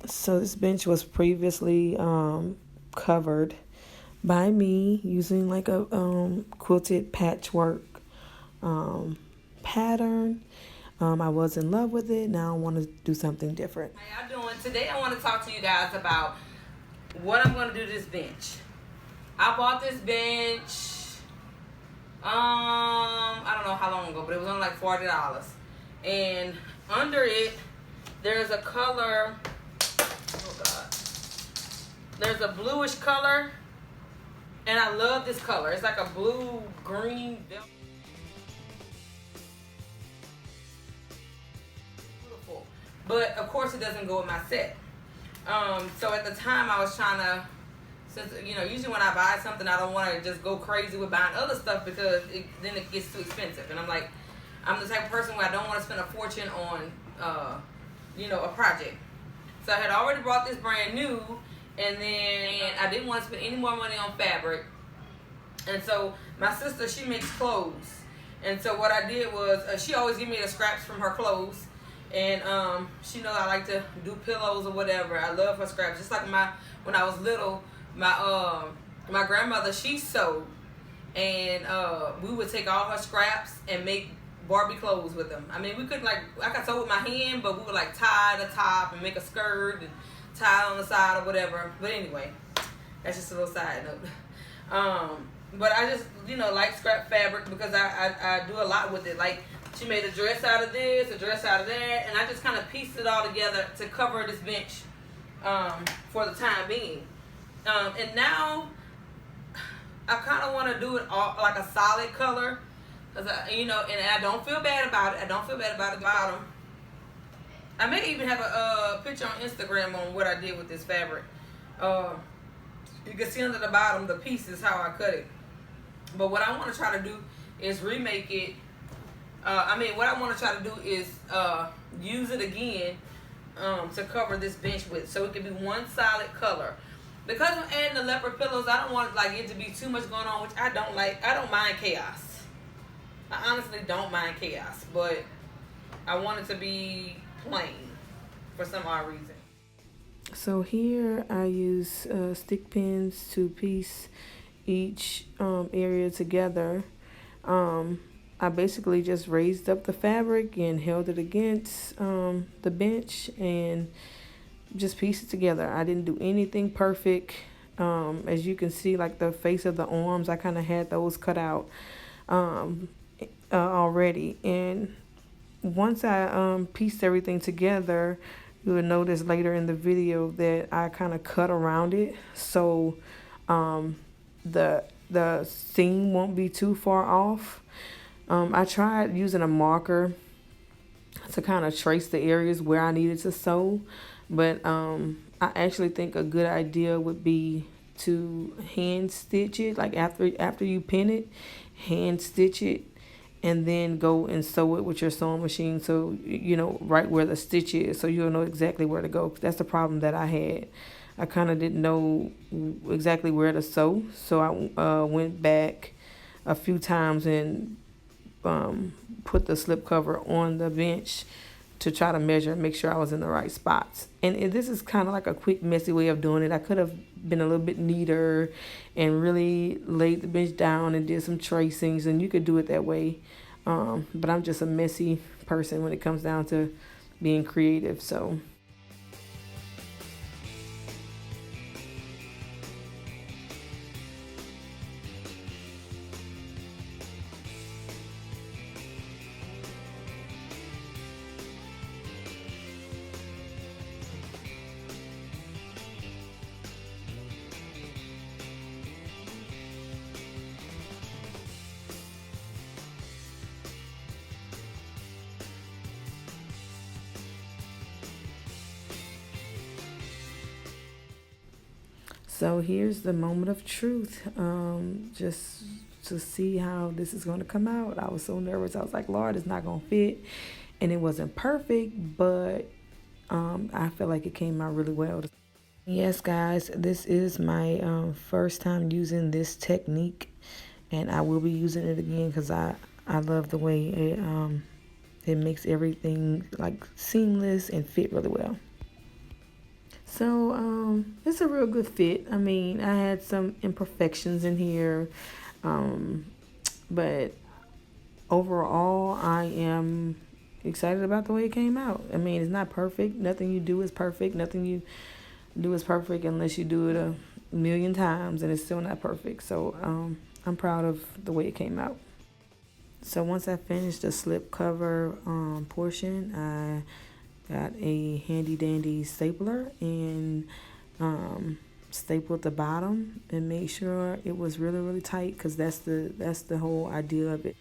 So this bench was previously covered by me using like a quilted patchwork um, pattern. I was in love with it. Now I want to do something different. How y'all doing? Today I want to talk to you guys about what I'm going to do to this bench. I bought this bench, I don't know how long ago, but it was only like $40. And under it, there's a color, oh God, there's a bluish color, and I love this color. It's like a blue-green, beautiful. But of course it doesn't go with my set. So at the time I was trying to, since usually when I buy something I don't want to just go crazy with buying other stuff because then it gets too expensive. And I'm the type of person where I don't want to spend a fortune on a project. So I had already bought this brand new, and then I didn't want to spend any more money on fabric. And so my sister, she makes clothes, and so what I did was she always give me the scraps from her clothes. And she knows I like to do pillows or whatever. I love her scraps. Just like when I was little, my grandmother, she sewed, and we would take all her scraps and make Barbie clothes with them. I mean, we couldn't I could sew with my hand, but we would like tie the top and make a skirt and tie it on the side or whatever. But anyway, that's just a little side note. But I just like scrap fabric because I do a lot with it. Like, she made a dress out of this, a dress out of that, and I just kind of pieced it all together to cover this bench for the time being. And now I kind of want to do it all like a solid color, cause and I don't feel bad about it. I don't feel bad about the bottom. I may even have a picture on Instagram on what I did with this fabric. You can see under the bottom the pieces how I cut it. But what I want to try to do is remake it. What I want to try to do is use it again to cover this bench with, so it can be one solid color. Because I'm adding the leopard pillows, I don't want it to be too much going on, which I don't like. I don't mind chaos. I honestly don't mind chaos, but I want it to be plain for some odd reason. So here I use stick pins to piece each area together. I basically just raised up the fabric and held it against the bench and just pieced it together. I didn't do anything perfect. As you can see, like the face of the arms, I kind of had those cut out already. And once I pieced everything together, you will notice later in the video that I kind of cut around it so the seam won't be too far off. I tried using a marker to kind of trace the areas where I needed to sew, but I actually think a good idea would be to hand stitch it. Like after you pin it, hand stitch it, and then go and sew it with your sewing machine, so right where the stitch is, so you'll know exactly where to go. That's the problem that I had. I kind of didn't know exactly where to sew, so I went back a few times and put the slip cover on the bench to try to measure and make sure I was in the right spots. And this is kind of like a quick, messy way of doing it. I could have been a little bit neater and really laid the bench down and did some tracings, and you could do it that way. But I'm just a messy person when it comes down to being creative, so. So here's the moment of truth. Just to see how this is going to come out. I was so nervous. I was like, Lord, it's not going to fit. And it wasn't perfect, but I feel like it came out really well. Yes, guys, this is my first time using this technique. And I will be using it again because I love the way it makes everything like seamless and fit really well. So it's a real good fit. I mean, I had some imperfections in here, um, but overall, I am excited about the way it came out. I mean, it's not perfect. Nothing you do is perfect. Nothing you do is perfect unless you do it a million times, and it's still not perfect. So I'm proud of the way it came out. So once I finished the slip cover portion, I got a handy dandy stapler and stapled the bottom and made sure it was really really tight because that's the whole idea of it.